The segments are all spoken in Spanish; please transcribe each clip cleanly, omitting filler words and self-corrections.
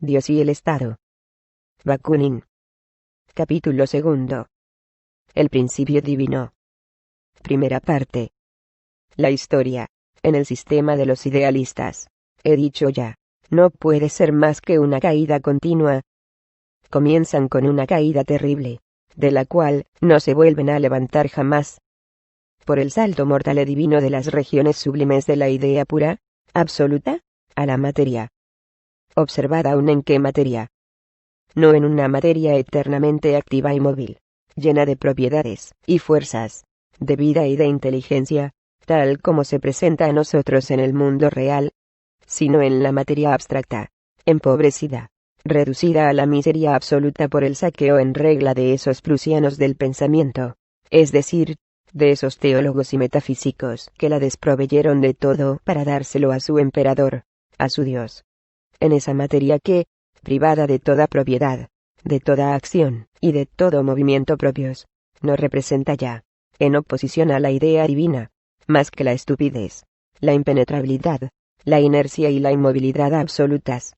Dios y el Estado. Bakunin. Capítulo 2. El principio divino. Primera parte. La historia, en el sistema de los idealistas, he dicho ya, no puede ser más que una caída continua. Comienzan con una caída terrible, de la cual no se vuelven a levantar jamás. Por el salto mortal y divino de las regiones sublimes de la idea pura, absoluta, a la materia. Observad aún en qué materia. No en una materia eternamente activa y móvil, llena de propiedades y fuerzas, de vida y de inteligencia, tal como se presenta a nosotros en el mundo real, sino en la materia abstracta, empobrecida, reducida a la miseria absoluta por el saqueo en regla de esos prusianos del pensamiento, es decir, de esos teólogos y metafísicos que la desproveyeron de todo para dárselo a su emperador, a su Dios. En esa materia que, privada de toda propiedad, de toda acción y de todo movimiento propios, no representa ya, en oposición a la idea divina, más que la estupidez, la impenetrabilidad, la inercia y la inmovilidad absolutas.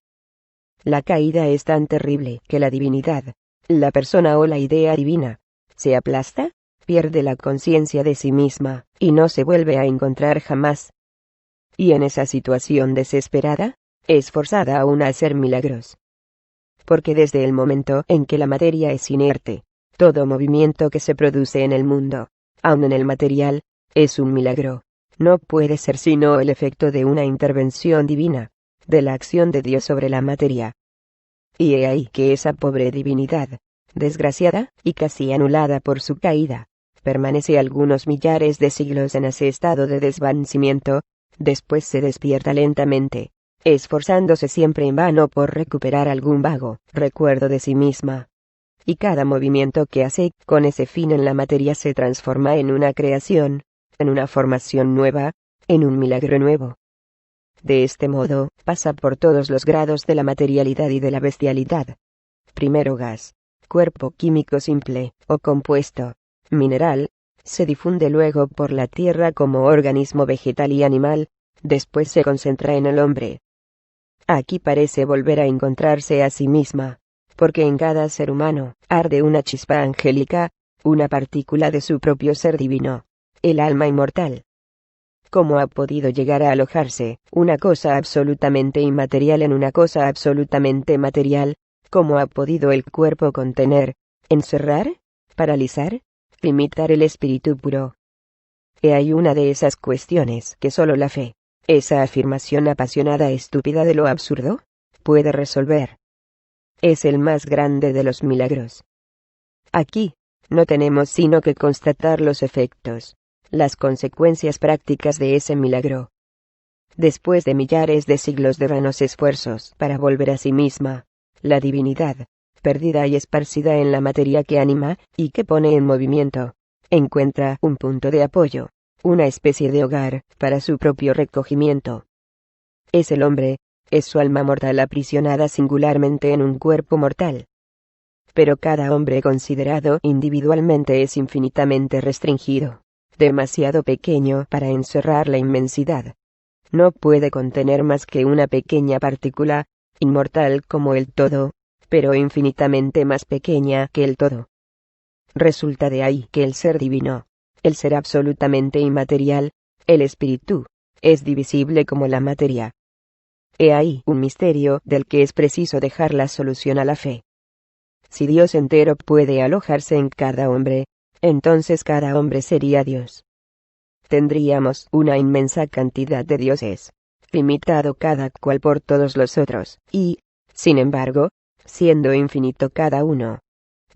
La caída es tan terrible que la divinidad, la persona o la idea divina, se aplasta, pierde la conciencia de sí misma, y no se vuelve a encontrar jamás. Y en esa situación desesperada, es forzada aún a hacer milagros. Porque desde el momento en que la materia es inerte, todo movimiento que se produce en el mundo, aun en el material, es un milagro. No puede ser sino el efecto de una intervención divina, de la acción de Dios sobre la materia. Y he ahí que esa pobre divinidad, desgraciada y casi anulada por su caída, permanece algunos millares de siglos en ese estado de desvanecimiento, después se despierta lentamente, esforzándose siempre en vano por recuperar algún vago recuerdo de sí misma. Y cada movimiento que hace con ese fin en la materia se transforma en una creación, en una formación nueva, en un milagro nuevo. De este modo, pasa por todos los grados de la materialidad y de la bestialidad. Primero gas, cuerpo químico simple, o compuesto, mineral, se difunde luego por la tierra como organismo vegetal y animal, después se concentra en el hombre. Aquí parece volver a encontrarse a sí misma, porque en cada ser humano arde una chispa angélica, una partícula de su propio ser divino, el alma inmortal. ¿Cómo ha podido llegar a alojarse una cosa absolutamente inmaterial en una cosa absolutamente material? ¿Cómo ha podido el cuerpo contener, encerrar, paralizar, limitar el espíritu puro? He ahí una de esas cuestiones que solo la fe, esa afirmación apasionada estúpida de lo absurdo, puede resolver. Es el más grande de los milagros. Aquí, no tenemos sino que constatar los efectos, las consecuencias prácticas de ese milagro. Después de millares de siglos de vanos esfuerzos para volver a sí misma, la divinidad, perdida y esparcida en la materia que anima y que pone en movimiento, encuentra un punto de apoyo, una especie de hogar para su propio recogimiento. Es el hombre, es su alma mortal aprisionada singularmente en un cuerpo mortal. Pero cada hombre considerado individualmente es infinitamente restringido, demasiado pequeño para encerrar la inmensidad. No puede contener más que una pequeña partícula, inmortal como el todo, pero infinitamente más pequeña que el todo. Resulta de ahí que el ser divino, el ser absolutamente inmaterial, el espíritu, es divisible como la materia. He ahí un misterio del que es preciso dejar la solución a la fe. Si Dios entero puede alojarse en cada hombre, entonces cada hombre sería Dios. Tendríamos una inmensa cantidad de dioses, limitado cada cual por todos los otros, y, sin embargo, siendo infinito cada uno.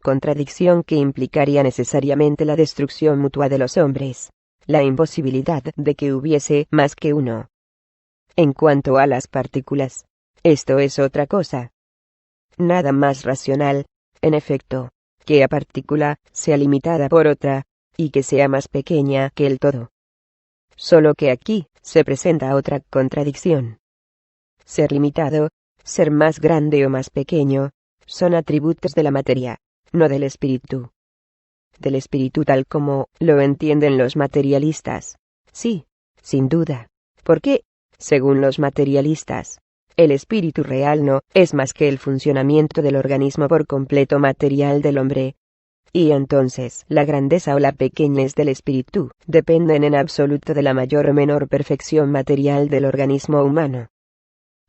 Contradicción que implicaría necesariamente la destrucción mutua de los hombres, la imposibilidad de que hubiese más que uno. En cuanto a las partículas, esto es otra cosa. Nada más racional, en efecto, que la partícula sea limitada por otra, y que sea más pequeña que el todo. Solo que aquí se presenta otra contradicción. Ser limitado, ser más grande o más pequeño, son atributos de la materia, no del espíritu. Del espíritu tal como lo entienden los materialistas. Sí, sin duda, porque, según los materialistas, El espíritu real no es más que el funcionamiento del organismo por completo material del hombre. Y entonces, la grandeza o la pequeñez del espíritu dependen en absoluto de la mayor o menor perfección material del organismo humano.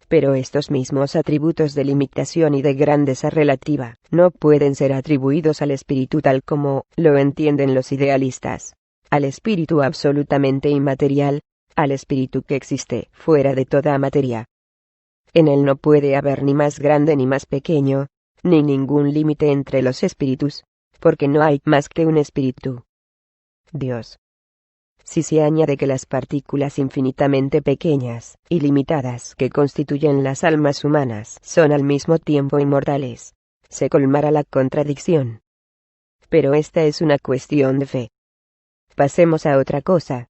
Pero estos mismos atributos de limitación y de grandeza relativa no pueden ser atribuidos al espíritu tal como lo entienden los idealistas, al espíritu absolutamente inmaterial, al espíritu que existe fuera de toda materia. En él no puede haber ni más grande ni más pequeño, ni ningún límite entre los espíritus, porque no hay más que un espíritu. Dios. Si se añade que las partículas infinitamente pequeñas y limitadas que constituyen las almas humanas son al mismo tiempo inmortales, se colmará la contradicción. Pero esta es una cuestión de fe. Pasemos a otra cosa.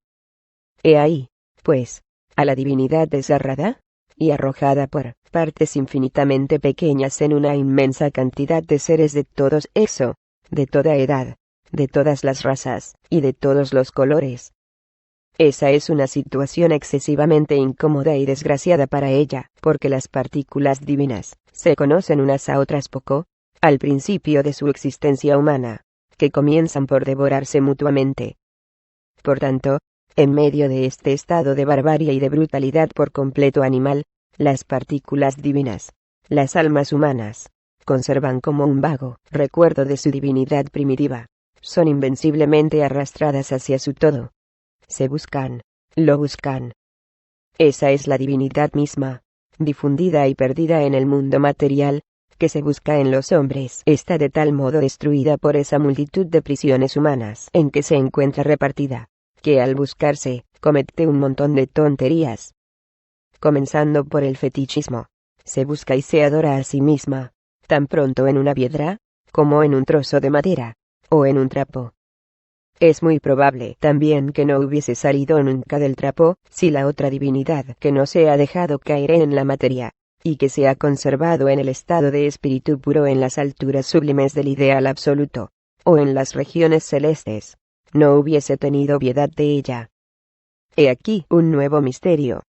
He ahí, pues, a la divinidad desgarrada y arrojada por partes infinitamente pequeñas en una inmensa cantidad de seres de todos de toda edad, de todas las razas, y de todos los colores. Esa es una situación excesivamente incómoda y desgraciada para ella, porque las partículas divinas se conocen unas a otras poco, al principio de su existencia humana, que comienzan por devorarse mutuamente. Por tanto, en medio de este estado de barbarie y de brutalidad por completo animal, las partículas divinas, las almas humanas, conservan como un vago recuerdo de su divinidad primitiva, son invenciblemente arrastradas hacia su todo. Se buscan, lo buscan. Esa es la divinidad misma, difundida y perdida en el mundo material, que se busca en los hombres. Está de tal modo destruida por esa multitud de prisiones humanas en que se encuentra repartida, que al buscarse, comete un montón de tonterías. Comenzando por el fetichismo, se busca y se adora a sí misma, tan pronto en una piedra, como en un trozo de madera, o en un trapo. Es muy probable también que no hubiese salido nunca del trapo, si la otra divinidad que no se ha dejado caer en la materia, y que se ha conservado en el estado de espíritu puro en las alturas sublimes del ideal absoluto, o en las regiones celestes, no hubiese tenido piedad de ella. He aquí un nuevo misterio.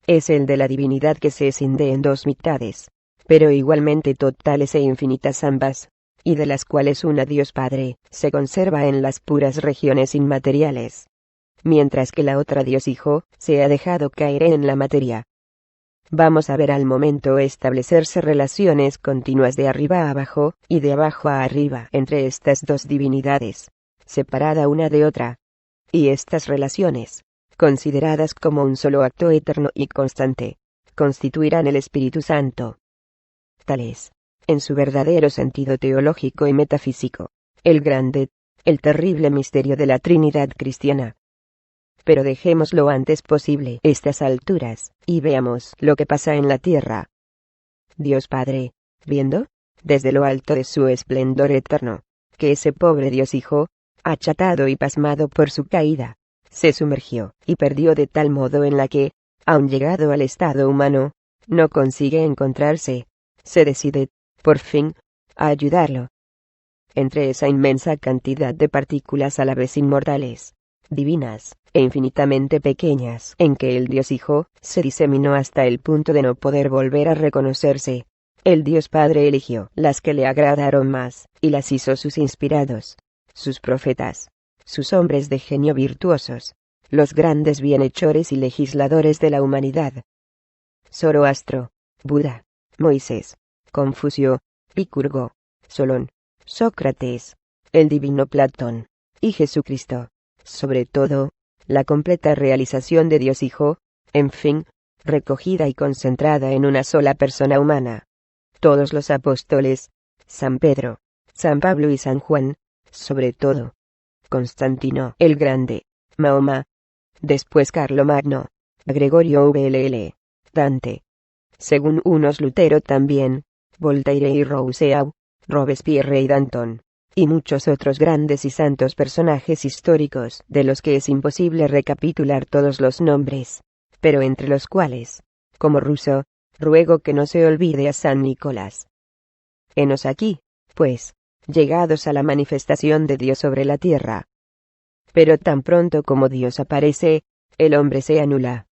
Es el de la divinidad que se escinde en dos mitades, pero igualmente totales e infinitas ambas, y de las cuales una Dios Padre se conserva en las puras regiones inmateriales, mientras que la otra Dios Hijo se ha dejado caer en la materia. Vamos a ver al momento establecerse relaciones continuas de arriba a abajo, y de abajo a arriba entre estas dos divinidades, separada una de otra. Y estas relaciones, consideradas como un solo acto eterno y constante, constituirán el Espíritu Santo. Tal es, en su verdadero sentido teológico y metafísico, el grande, el terrible misterio de la Trinidad cristiana. Pero dejemos lo antes posible estas alturas, y veamos lo que pasa en la tierra. Dios Padre, viendo, desde lo alto de su esplendor eterno, que ese pobre Dios Hijo, achatado y pasmado por su caída, se sumergió y perdió de tal modo en la que, aun llegado al estado humano, no consigue encontrarse, se decide, por fin, a ayudarlo. Entre esa inmensa cantidad de partículas a la vez inmortales, divinas, e infinitamente pequeñas, en que el Dios Hijo se diseminó hasta el punto de no poder volver a reconocerse, el Dios Padre eligió las que le agradaron más, y las hizo sus inspirados, sus profetas, sus hombres de genio virtuosos, los grandes bienhechores y legisladores de la humanidad. Zoroastro, Buda, Moisés, Confucio, Licurgo, Solón, Sócrates, el divino Platón, y Jesucristo, sobre todo, la completa realización de Dios Hijo, en fin, recogida y concentrada en una sola persona humana. Todos los apóstoles, San Pedro, San Pablo y San Juan, sobre todo, Constantino el Grande, Mahoma, después Carlomagno, Gregorio VLL, Dante. Según unos Lutero también, Voltaire y Rousseau, Robespierre y Danton, y muchos otros grandes y santos personajes históricos de los que es imposible recapitular todos los nombres, pero entre los cuales, como Rousseau, ruego que no se olvide a San Nicolás. Henos aquí, pues, llegados a la manifestación de Dios sobre la tierra. Pero tan pronto como Dios aparece, el hombre se anula.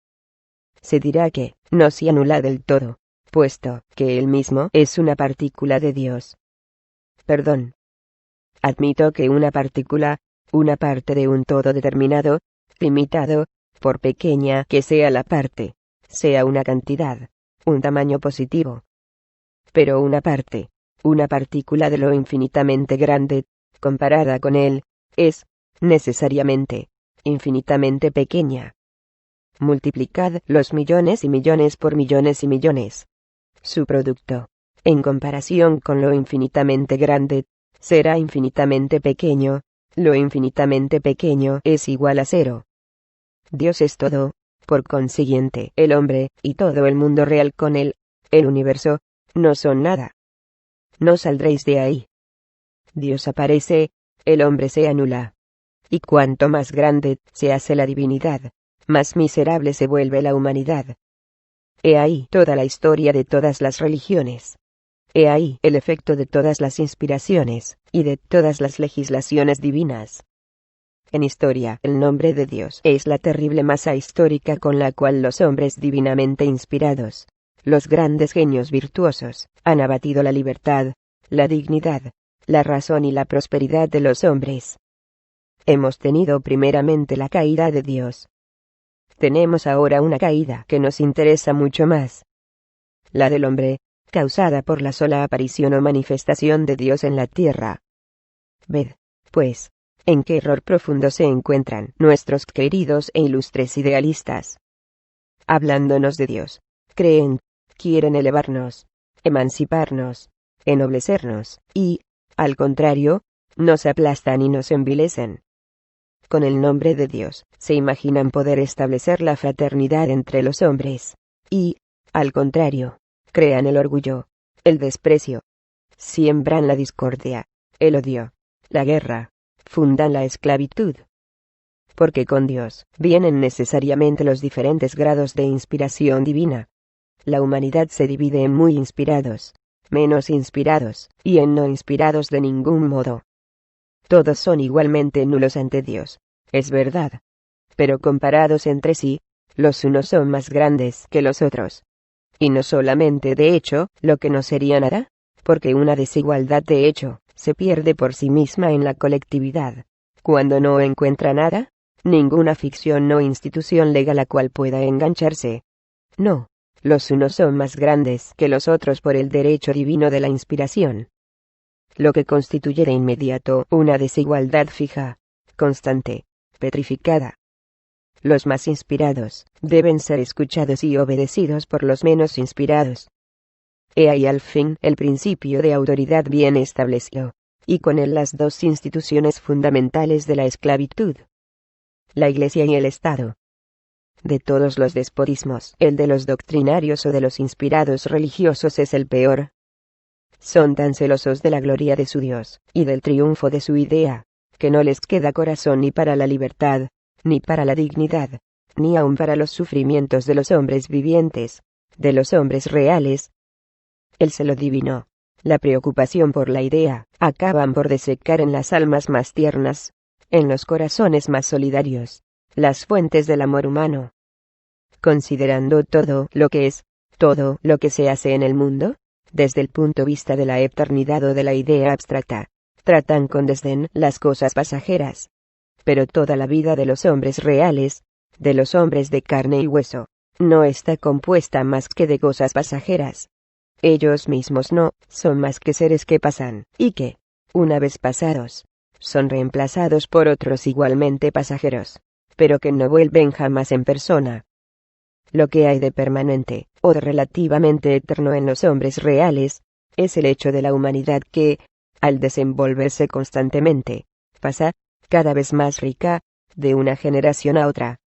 se dirá que no se anula del todo, puesto que él mismo es una partícula de Dios. Perdón. Admito que una partícula, una parte de un todo determinado, limitado, por pequeña que sea la parte, sea una cantidad, un tamaño positivo. Pero una parte, una partícula de lo infinitamente grande, comparada con él, es, necesariamente, infinitamente pequeña. Multiplicad los millones y millones por millones y millones. Su producto, en comparación con lo infinitamente grande, será infinitamente pequeño. Lo infinitamente pequeño es igual a cero. Dios es todo, por consiguiente, el hombre, y todo el mundo real con él, el universo, no son nada. No saldréis de ahí. Dios aparece, el hombre se anula. Y cuanto más grande se hace la divinidad, más miserable se vuelve la humanidad. He ahí toda la historia de todas las religiones. He ahí el efecto de todas las inspiraciones, y de todas las legislaciones divinas. En historia, el nombre de Dios es la terrible masa histórica con la cual los hombres divinamente inspirados, los grandes genios virtuosos, han abatido la libertad, la dignidad, la razón y la prosperidad de los hombres. Hemos tenido primeramente la caída de Dios. Tenemos ahora una caída que nos interesa mucho más. La del hombre, causada por la sola aparición o manifestación de Dios en la tierra. Ved, pues, en qué error profundo se encuentran nuestros queridos e ilustres idealistas. Hablándonos de Dios, quieren elevarnos, emanciparnos, ennoblecernos, y, al contrario, nos aplastan y nos envilecen. Con el nombre de Dios, se imaginan poder establecer la fraternidad entre los hombres, y, al contrario, crean el orgullo, el desprecio, siembran la discordia, el odio, la guerra, fundan la esclavitud. Porque con Dios vienen necesariamente los diferentes grados de inspiración divina. La humanidad se divide en muy inspirados, menos inspirados, y en no inspirados de ningún modo. Todos son igualmente nulos ante Dios, es verdad. Pero comparados entre sí, los unos son más grandes que los otros. Y no solamente de hecho, lo que no sería nada, porque una desigualdad de hecho, se pierde por sí misma en la colectividad. Cuando no encuentra nada, ninguna ficción o institución legal a cual pueda engancharse. No, los unos son más grandes que los otros por el derecho divino de la inspiración. Lo que constituye de inmediato una desigualdad fija, constante, petrificada. Los más inspirados deben ser escuchados y obedecidos por los menos inspirados. He ahí al fin el principio de autoridad bien establecido, y con él las dos instituciones fundamentales de la esclavitud: la Iglesia y el Estado. De todos los despotismos, el de los doctrinarios o de los inspirados religiosos es el peor. Son tan celosos de la gloria de su Dios, y del triunfo de su idea, que no les queda corazón ni para la libertad, ni para la dignidad, ni aun para los sufrimientos de los hombres vivientes, de los hombres reales. El celo divino, la preocupación por la idea, acaban por desecar en las almas más tiernas, en los corazones más solidarios, las fuentes del amor humano. Considerando todo lo que es, todo lo que se hace en el mundo, desde el punto de vista de la eternidad o de la idea abstracta, tratan con desdén las cosas pasajeras. Pero toda la vida de los hombres reales, de los hombres de carne y hueso, no está compuesta más que de cosas pasajeras. Ellos mismos no son más que seres que pasan, y que, una vez pasados, son reemplazados por otros igualmente pasajeros, pero que no vuelven jamás en persona. Lo que hay de permanente, o de relativamente eterno en los hombres reales, es el hecho de la humanidad que, al desenvolverse constantemente, pasa, cada vez más rica, de una generación a otra.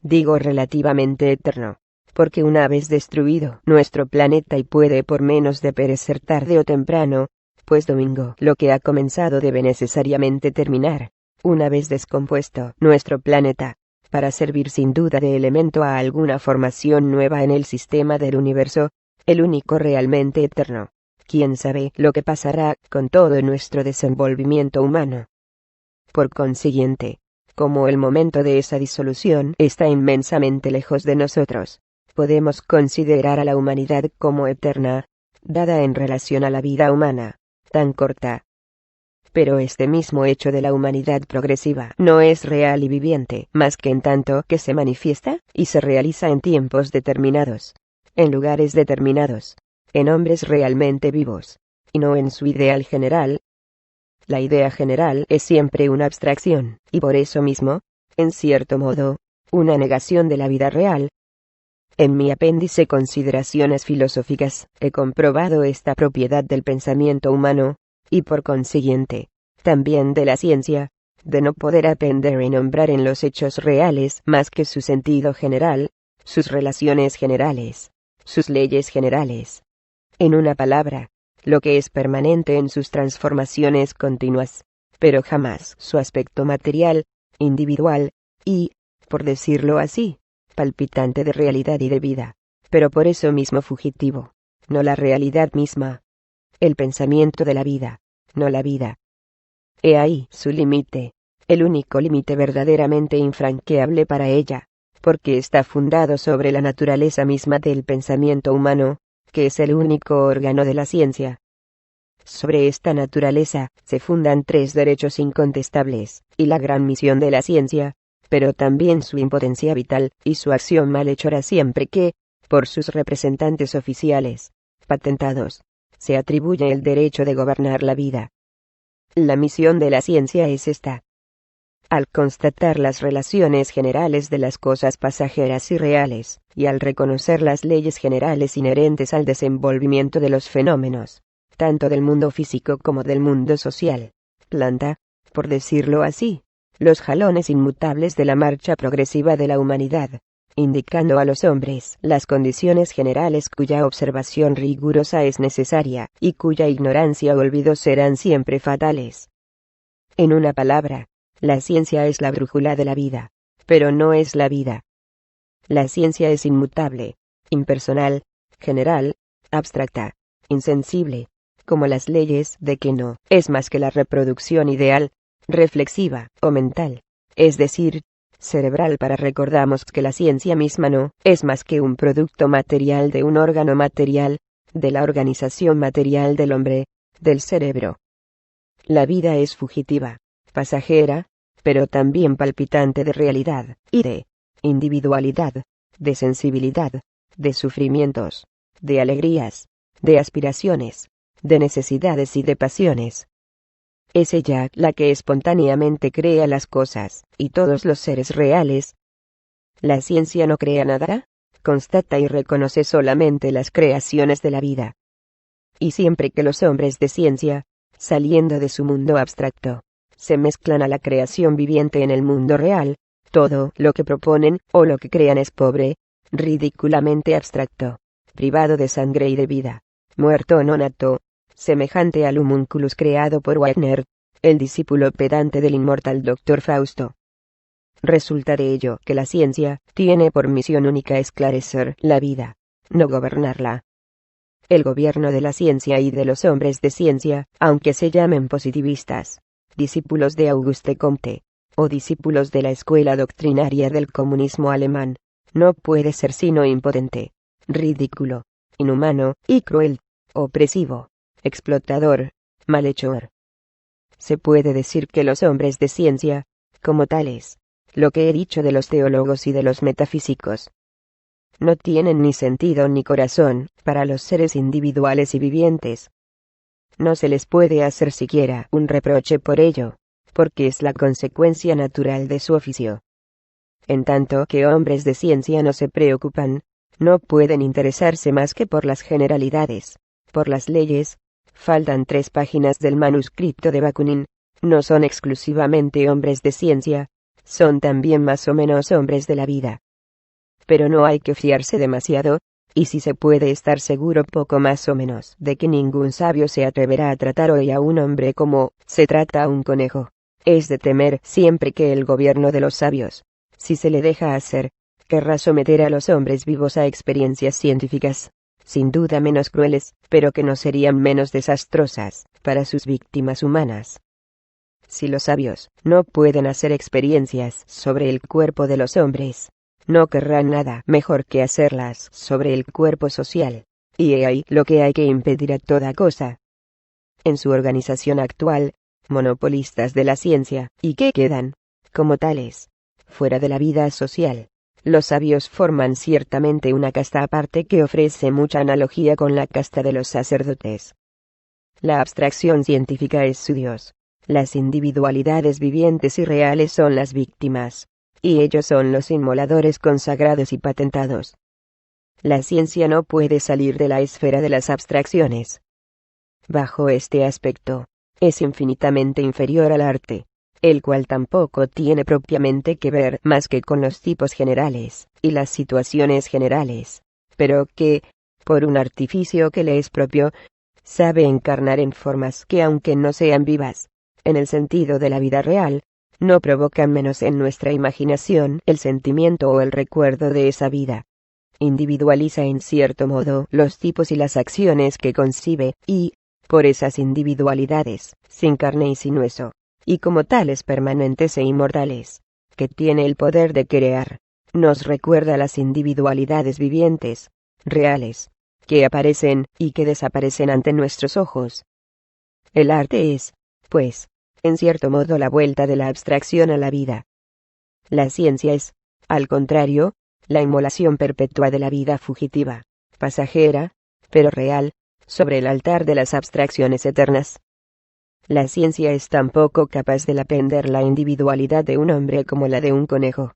Digo relativamente eterno, porque una vez destruido nuestro planeta y puede por menos de perecer tarde o temprano, pues domingo lo que ha comenzado debe necesariamente terminar, una vez descompuesto nuestro planeta, para servir sin duda de elemento a alguna formación nueva en el sistema del universo, el único realmente eterno. ¿Quién sabe lo que pasará con todo nuestro desenvolvimiento humano? Por consiguiente, como el momento de esa disolución está inmensamente lejos de nosotros, podemos considerar a la humanidad como eterna, dada en relación a la vida humana, tan corta. Pero este mismo hecho de la humanidad progresiva no es real y viviente, más que en tanto que se manifiesta y se realiza en tiempos determinados, en lugares determinados, en hombres realmente vivos, y no en su ideal general. La idea general es siempre una abstracción, y por eso mismo, en cierto modo, una negación de la vida real. En mi apéndice Consideraciones filosóficas, he comprobado esta propiedad del pensamiento humano, y por consiguiente, también de la ciencia, de no poder aprender y nombrar en los hechos reales más que su sentido general, sus relaciones generales, sus leyes generales. En una palabra, lo que es permanente en sus transformaciones continuas, pero jamás su aspecto material, individual, y, por decirlo así, palpitante de realidad y de vida, pero por eso mismo fugitivo, no la realidad misma. El pensamiento de la vida, no la vida. He ahí su límite, el único límite verdaderamente infranqueable para ella, porque está fundado sobre la naturaleza misma del pensamiento humano, que es el único órgano de la ciencia. Sobre esta naturaleza se fundan tres derechos incontestables, y la gran misión de la ciencia, pero también su impotencia vital, y su acción malhechora siempre que, por sus representantes oficiales, patentados, se atribuye el derecho de gobernar la vida. La misión de la ciencia es esta. Al constatar las relaciones generales de las cosas pasajeras y reales, y al reconocer las leyes generales inherentes al desenvolvimiento de los fenómenos, tanto del mundo físico como del mundo social, planta, por decirlo así, los jalones inmutables de la marcha progresiva de la humanidad, indicando a los hombres las condiciones generales cuya observación rigurosa es necesaria, y cuya ignorancia o olvido serán siempre fatales. En una palabra, la ciencia es la brújula de la vida, pero no es la vida. La ciencia es inmutable, impersonal, general, abstracta, insensible, como las leyes de que no es más que la reproducción ideal, reflexiva o mental, es decir, cerebral. Para recordamos que la ciencia misma no es más que un producto material de un órgano material, de la organización material del hombre, del cerebro. La vida es fugitiva, pasajera, pero también palpitante de realidad, y de individualidad, de sensibilidad, de sufrimientos, de alegrías, de aspiraciones, de necesidades y de pasiones. Es ella la que espontáneamente crea las cosas, y todos los seres reales. La ciencia no crea nada, constata y reconoce solamente las creaciones de la vida. Y siempre que los hombres de ciencia, saliendo de su mundo abstracto, se mezclan a la creación viviente en el mundo real, todo lo que proponen o lo que crean es pobre, ridículamente abstracto, privado de sangre y de vida, muerto o no nato, semejante al homunculus creado por Wagner, el discípulo pedante del inmortal Dr. Fausto. Resulta de ello que la ciencia tiene por misión única esclarecer la vida, no gobernarla. El gobierno de la ciencia y de los hombres de ciencia, aunque se llamen positivistas, discípulos de Auguste Comte, o discípulos de la escuela doctrinaria del comunismo alemán, no puede ser sino impotente, ridículo, inhumano y cruel, opresivo, explotador, malhechor. Se puede decir que los hombres de ciencia, como tales, lo que he dicho de los teólogos y de los metafísicos, no tienen ni sentido ni corazón para los seres individuales y vivientes. No se les puede hacer siquiera un reproche por ello, porque es la consecuencia natural de su oficio. En tanto que hombres de ciencia no se preocupan, no pueden interesarse más que por las generalidades, por las leyes. Faltan 3 páginas del manuscrito de Bakunin. No son exclusivamente hombres de ciencia, son también más o menos hombres de la vida. Pero no hay que fiarse demasiado, y si se puede estar seguro poco más o menos de que ningún sabio se atreverá a tratar hoy a un hombre como se trata a un conejo. Es de temer siempre que el gobierno de los sabios, si se le deja hacer, querrá someter a los hombres vivos a experiencias científicas, sin duda menos crueles, pero que no serían menos desastrosas para sus víctimas humanas. Si los sabios no pueden hacer experiencias sobre el cuerpo de los hombres, no querrán nada mejor que hacerlas sobre el cuerpo social. Y he ahí lo que hay que impedir a toda cosa. En su organización actual, monopolistas de la ciencia, y que quedan, como tales, fuera de la vida social. Los sabios forman ciertamente una casta aparte que ofrece mucha analogía con la casta de los sacerdotes. La abstracción científica es su Dios. Las individualidades vivientes y reales son las víctimas, y ellos son los inmoladores consagrados y patentados. La ciencia no puede salir de la esfera de las abstracciones. Bajo este aspecto, es infinitamente inferior al arte, el cual tampoco tiene propiamente que ver más que con los tipos generales y las situaciones generales, pero que, por un artificio que le es propio, sabe encarnar en formas que, aunque no sean vivas, en el sentido de la vida real, no provocan menos en nuestra imaginación el sentimiento o el recuerdo de esa vida. Individualiza en cierto modo los tipos y las acciones que concibe, y, por esas individualidades, sin carne y sin hueso, y como tales permanentes e inmortales, que tiene el poder de crear, nos recuerda las individualidades vivientes, reales, que aparecen y que desaparecen ante nuestros ojos. El arte es, pues, en cierto modo la vuelta de la abstracción a la vida. La ciencia es, al contrario, la inmolación perpetua de la vida fugitiva, pasajera, pero real, sobre el altar de las abstracciones eternas. La ciencia es tampoco capaz de lapender la individualidad de un hombre como la de un conejo.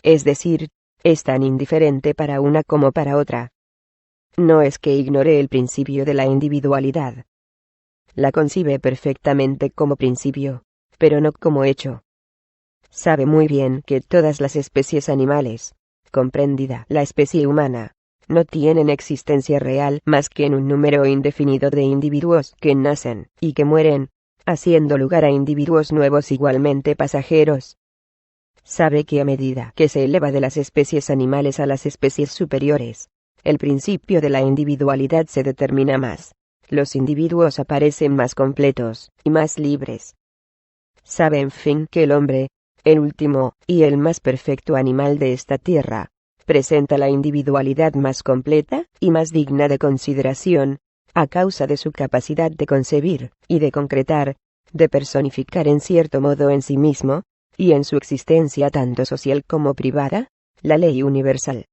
Es decir, es tan indiferente para una como para otra. No es que ignore el principio de la individualidad. La concibe perfectamente como principio, pero no como hecho. Sabe muy bien que todas las especies animales, comprendida la especie humana, no tienen existencia real más que en un número indefinido de individuos que nacen y que mueren, haciendo lugar a individuos nuevos igualmente pasajeros. Sabe que a medida que se eleva de las especies animales a las especies superiores, el principio de la individualidad se determina más. Los individuos aparecen más completos y más libres. Sabe en fin que el hombre, el último y el más perfecto animal de esta tierra, presenta la individualidad más completa y más digna de consideración, a causa de su capacidad de concebir y de concretar, de personificar en cierto modo en sí mismo, y en su existencia tanto social como privada, la ley universal.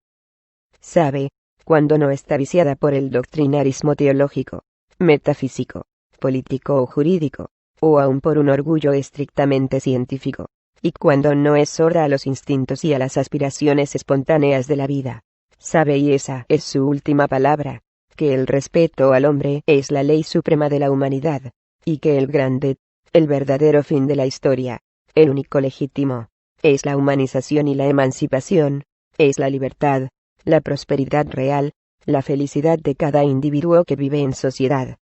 Sabe, cuando no está viciada por el doctrinarismo teológico, metafísico, político o jurídico, o aun por un orgullo estrictamente científico, y cuando no es sorda a los instintos y a las aspiraciones espontáneas de la vida. Sabe, y esa es su última palabra, que el respeto al hombre es la ley suprema de la humanidad, y que el grande, el verdadero fin de la historia, el único legítimo, es la humanización y la emancipación, es la libertad, la prosperidad real, la felicidad de cada individuo que vive en sociedad.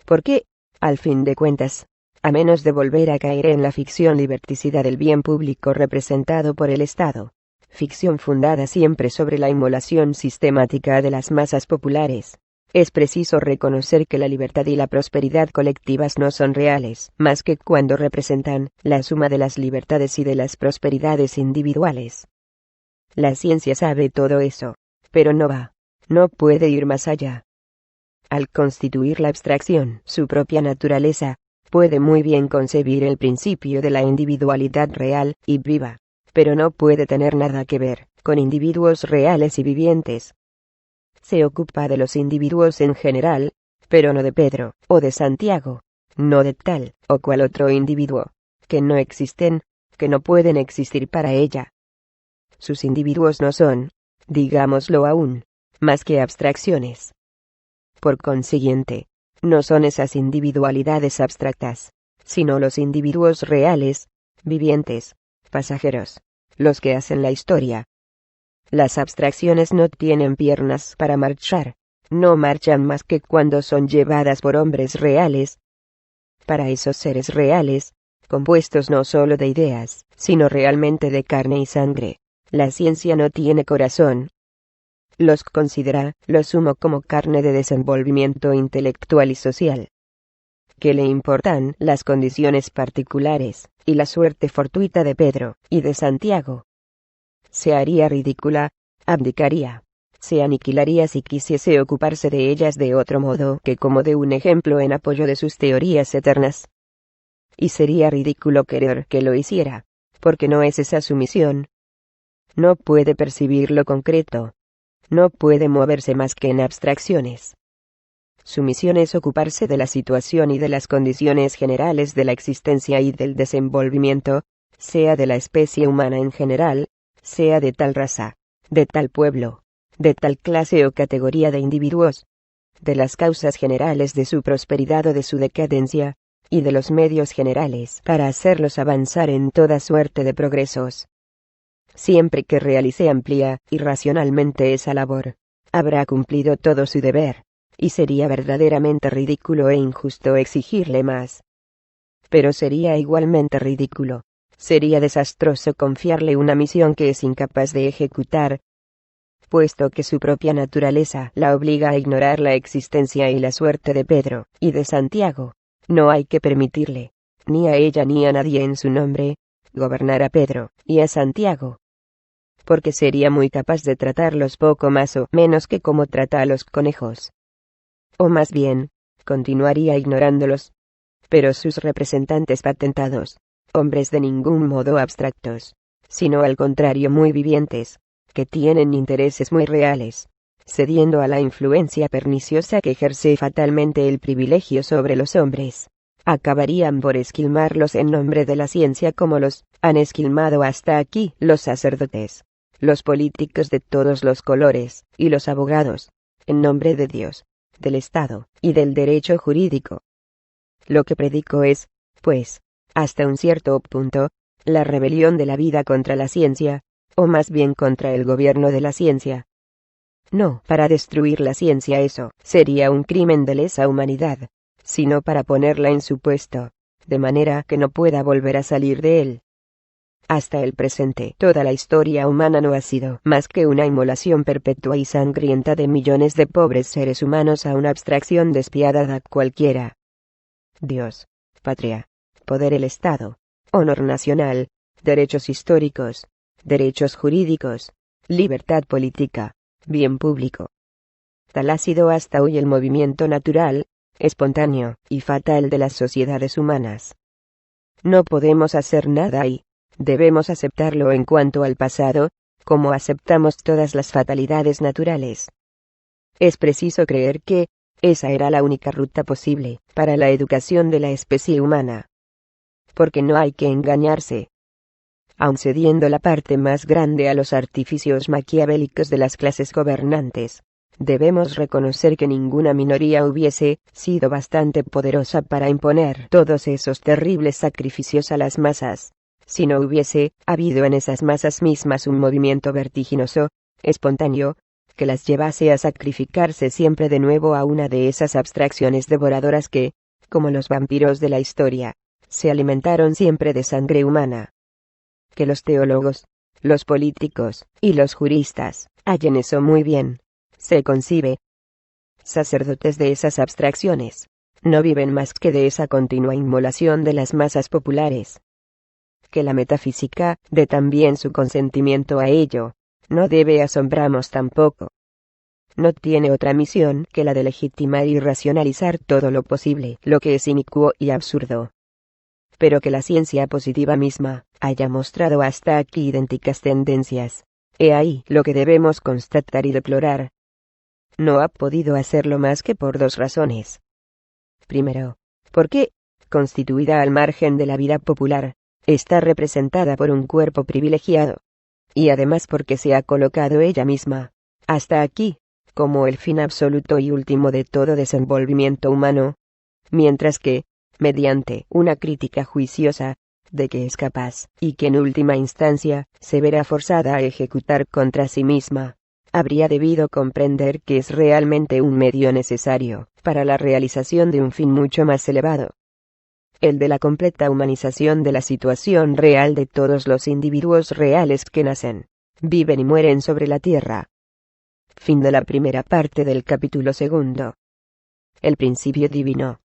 Porque, al fin de cuentas, a menos de volver a caer en la ficción liberticida del bien público representado por el Estado, ficción fundada siempre sobre la inmolación sistemática de las masas populares, es preciso reconocer que la libertad y la prosperidad colectivas no son reales, más que cuando representan la suma de las libertades y de las prosperidades individuales. La ciencia sabe todo eso, pero no puede ir más allá. Al constituir la abstracción su propia naturaleza, puede muy bien concebir el principio de la individualidad real y viva, pero no puede tener nada que ver con individuos reales y vivientes. Se ocupa de los individuos en general, pero no de Pedro o de Santiago, no de tal o cual otro individuo, que no existen, que no pueden existir para ella. Sus individuos no son, digámoslo aún, más que abstracciones. Por consiguiente, no son esas individualidades abstractas, sino los individuos reales, vivientes, pasajeros, los que hacen la historia. Las abstracciones no tienen piernas para marchar, no marchan más que cuando son llevadas por hombres reales. Para esos seres reales, compuestos no solo de ideas, sino realmente de carne y sangre, la ciencia no tiene corazón. Los considera, lo sumo, como carne de desenvolvimiento intelectual y social. ¿Qué le importan las condiciones particulares y la suerte fortuita de Pedro y de Santiago? se haría ridícula, abdicaría, se aniquilaría si quisiese ocuparse de ellas de otro modo que como de un ejemplo en apoyo de sus teorías eternas. Y sería ridículo querer que lo hiciera, porque no es esa su misión. No puede percibir lo concreto. No puede moverse más que en abstracciones. Su misión es ocuparse de la situación y de las condiciones generales de la existencia y del desenvolvimiento, sea de la especie humana en general, sea de tal raza, de tal pueblo, de tal clase o categoría de individuos, de las causas generales de su prosperidad o de su decadencia, y de los medios generales para hacerlos avanzar en toda suerte de progresos. Siempre que realice amplia y racionalmente esa labor, habrá cumplido todo su deber, y sería verdaderamente ridículo e injusto exigirle más. Pero sería igualmente ridículo, sería desastroso confiarle una misión que es incapaz de ejecutar, puesto que su propia naturaleza la obliga a ignorar la existencia y la suerte de Pedro y de Santiago. No hay que permitirle, ni a ella ni a nadie en su nombre, gobernar a Pedro y a Santiago, porque sería muy capaz de tratarlos poco más o menos que como trata a los conejos. O más bien, continuaría ignorándolos. Pero sus representantes patentados, hombres de ningún modo abstractos, sino al contrario muy vivientes, que tienen intereses muy reales, cediendo a la influencia perniciosa que ejerce fatalmente el privilegio sobre los hombres, acabarían por esquilmarlos en nombre de la ciencia como los han esquilmado hasta aquí los sacerdotes, los políticos de todos los colores, y los abogados, en nombre de Dios, del Estado, y del derecho jurídico. Lo que predico es, pues, hasta un cierto punto, la rebelión de la vida contra la ciencia, o más bien contra el gobierno de la ciencia. No para destruir la ciencia, eso sería un crimen de lesa humanidad, sino para ponerla en su puesto, de manera que no pueda volver a salir de él. Hasta el presente, toda la historia humana no ha sido más que una inmolación perpetua y sangrienta de millones de pobres seres humanos a una abstracción despiadada cualquiera. Dios, patria, poder el Estado, honor nacional, derechos históricos, derechos jurídicos, libertad política, bien público. Tal ha sido hasta hoy el movimiento natural, espontáneo y fatal de las sociedades humanas. No podemos hacer nada y debemos aceptarlo en cuanto al pasado, como aceptamos todas las fatalidades naturales. Es preciso creer que esa era la única ruta posible para la educación de la especie humana. Porque no hay que engañarse. Aun cediendo la parte más grande a los artificios maquiavélicos de las clases gobernantes, debemos reconocer que ninguna minoría hubiese sido bastante poderosa para imponer todos esos terribles sacrificios a las masas, si no hubiese habido en esas masas mismas un movimiento vertiginoso, espontáneo, que las llevase a sacrificarse siempre de nuevo a una de esas abstracciones devoradoras que, como los vampiros de la historia, se alimentaron siempre de sangre humana. Que los teólogos, los políticos y los juristas hallen eso muy bien, se concibe. Sacerdotes de esas abstracciones, no viven más que de esa continua inmolación de las masas populares. Que la metafísica dé también su consentimiento a ello, no debe asombrarnos tampoco. No tiene otra misión que la de legitimar y racionalizar todo lo posible, lo que es inicuo y absurdo. Pero que la ciencia positiva misma haya mostrado hasta aquí idénticas tendencias, he ahí lo que debemos constatar y deplorar. No ha podido hacerlo más que por dos razones. Primero, porque, constituida al margen de la vida popular, está representada por un cuerpo privilegiado. Y además porque se ha colocado ella misma, hasta aquí, como el fin absoluto y último de todo desenvolvimiento humano, mientras que, mediante una crítica juiciosa, de que es capaz, y que en última instancia, se verá forzada a ejecutar contra sí misma, habría debido comprender que es realmente un medio necesario, para la realización de un fin mucho más elevado. El de la completa humanización de la situación real de todos los individuos reales que nacen, viven y mueren sobre la tierra. Fin de la primera parte del capítulo 2. El principio divino.